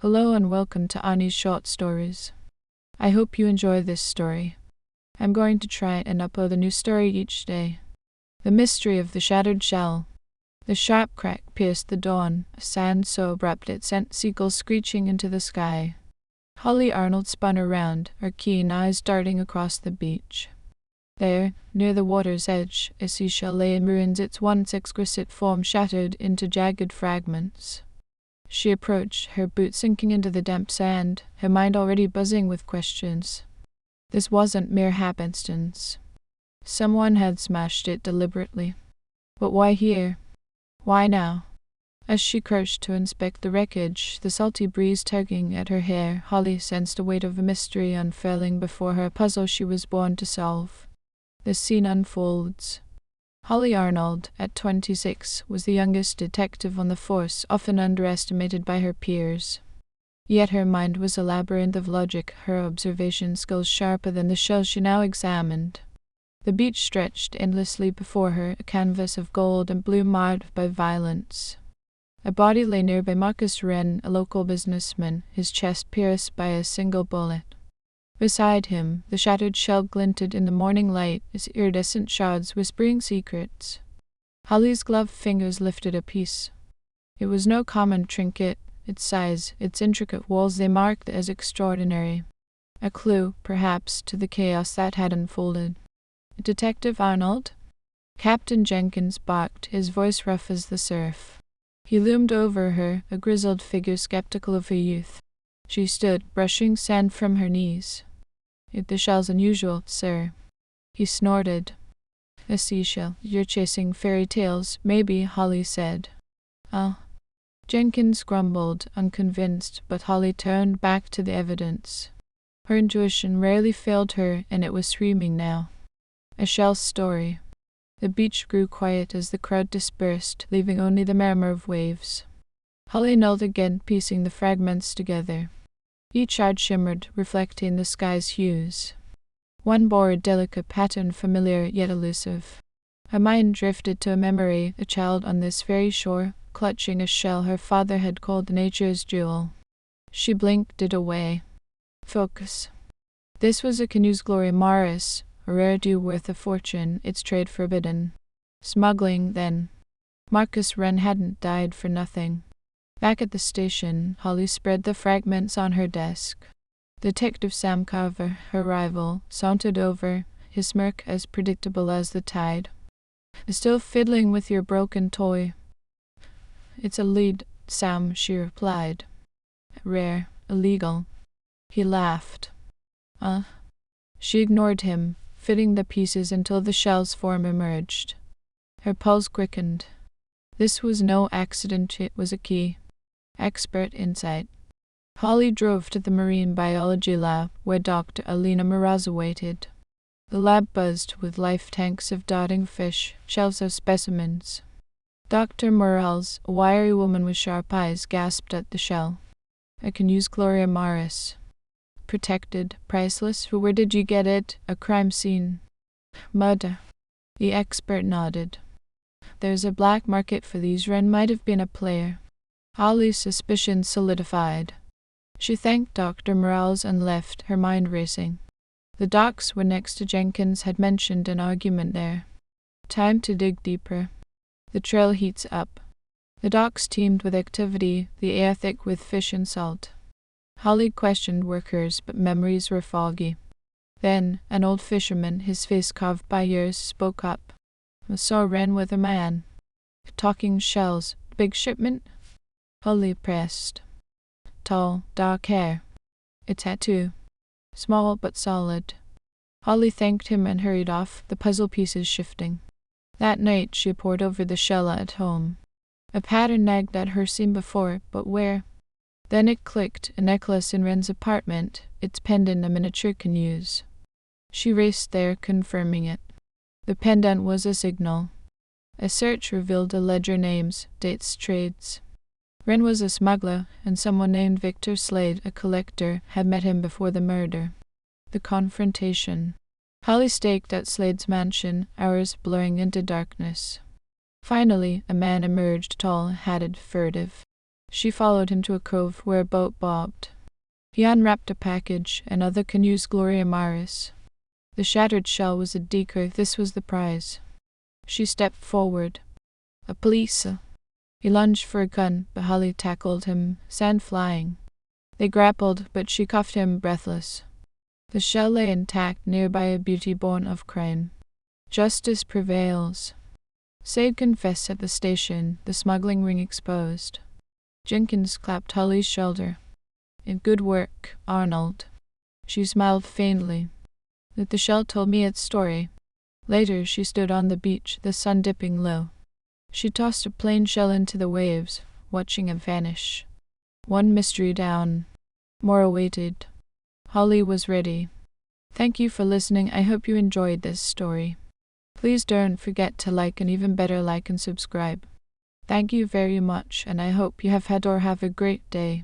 Hello and welcome to Ani's Short Stories. I hope you enjoy this story. I'm going to try and upload a new story each day. The Mystery of the Shattered Shell. The sharp crack pierced the dawn, a sound so abrupt it sent seagulls screeching into the sky. Holly Arnold spun around, her keen eyes darting across the beach. There, near the water's edge, a seashell lay in ruins, its once exquisite form shattered into jagged fragments. She approached, her boots sinking into the damp sand, her mind already buzzing with questions. This wasn't mere happenstance. Someone had smashed it deliberately. But why here? Why now? As she crouched to inspect the wreckage, the salty breeze tugging at her hair, Holly sensed a weight of a mystery unfurling before her, a puzzle she was born to solve. The scene unfolds. Holly Arnold, at 26, was the youngest detective on the force, often underestimated by her peers. Yet her mind was a labyrinth of logic, her observation skills sharper than the shell she now examined. The beach stretched endlessly before her, a canvas of gold and blue marred by violence. A body lay nearby, Marcus Wren, a local businessman, his chest pierced by a single bullet. Beside him, the shattered shell glinted in the morning light, its iridescent shards whispering secrets. Holly's gloved fingers lifted a piece. It was no common trinket. Its size, its intricate walls, they marked as extraordinary. A clue, perhaps, to the chaos that had unfolded. "Detective Arnold?" Captain Jenkins barked, his voice rough as the surf. He loomed over her, a grizzled figure skeptical of her youth. She stood, brushing sand from her knees. "The shell's unusual, sir." He snorted. "A seashell. You're chasing fairy tales, maybe," Holly said. "Oh." Jenkins grumbled, unconvinced, but Holly turned back to the evidence. Her intuition rarely failed her, and it was screaming now. A shell story. The beach grew quiet as the crowd dispersed, leaving only the murmur of waves. Holly knelt again, piecing the fragments together. Each shard shimmered, reflecting the sky's hues. One bore a delicate pattern, familiar yet elusive. Her mind drifted to a memory, a child on this very shore, clutching a shell her father had called nature's jewel. She blinked it away. Focus. This was a canoe's glory, Morris, a rarity worth a fortune, its trade forbidden. Smuggling, then. Marcus Wren hadn't died for nothing. Back at the station, Holly spread the fragments on her desk. Detective Sam Carver, her rival, sauntered over, his smirk as predictable as the tide. "Still fiddling with your broken toy?" "It's a lead, Sam," she replied. "Rare, illegal." He laughed. She ignored him, fitting the pieces until the shell's form emerged. Her pulse quickened. This was no accident, it was a key. Expert insight. Holly drove to the marine biology lab, where Dr. Alina Maraza waited. The lab buzzed with life tanks of darting fish, shelves of specimens. Dr. Morales, a wiry woman with sharp eyes, gasped at the shell. "I can use Gloria Morris." "Protected, priceless? Where did you get it?" "A crime scene." "Murder." The expert nodded. "There's a black market for these. Wren might have been a player." Holly's suspicions solidified. She thanked Dr. Morales and left, her mind racing. The docks were next to Jenkins had mentioned an argument there. Time to dig deeper. The trail heats up. The docks teemed with activity, the air thick with fish and salt. Holly questioned workers, but memories were foggy. Then, an old fisherman, his face carved by years, spoke up. "I saw Wren with a man. Talking shells. Big shipment?" Holly pressed. "Tall, dark hair. A tattoo. Small but solid." Holly thanked him and hurried off, the puzzle pieces shifting. That night she pored over the shell at home. A pattern nagged at her, seen before, but where? Then it clicked, a necklace in Wren's apartment, its pendant a miniature canoe's. She raced there, confirming it. The pendant was a signal. A search revealed a ledger, names, dates, trades. Wren was a smuggler, and someone named Victor Slade, a collector, had met him before the murder. The confrontation. Holly staked at Slade's mansion, hours blurring into darkness. Finally, a man emerged, tall, hatted, furtive. She followed him to a cove where a boat bobbed. He unwrapped a package, another canoe's Gloria Maris. The shattered shell was a decoy. This was the prize. She stepped forward. A police. He lunged for a gun, but Holly tackled him, sand flying. They grappled, but she cuffed him, breathless. The shell lay intact nearby, a beauty born of crime. Justice prevails. Sade confessed at the station, the smuggling ring exposed. Jenkins clapped Holly's shoulder. Good work, Arnold. She smiled faintly. That the shell told me its story. Later she stood on the beach, the sun dipping low. She tossed a plain shell into the waves, watching it vanish. One mystery down. More awaited. Holly was ready. Thank you for listening. I hope you enjoyed this story. Please don't forget to like, and even better, like and subscribe. Thank you very much, and I hope you have had or have a great day.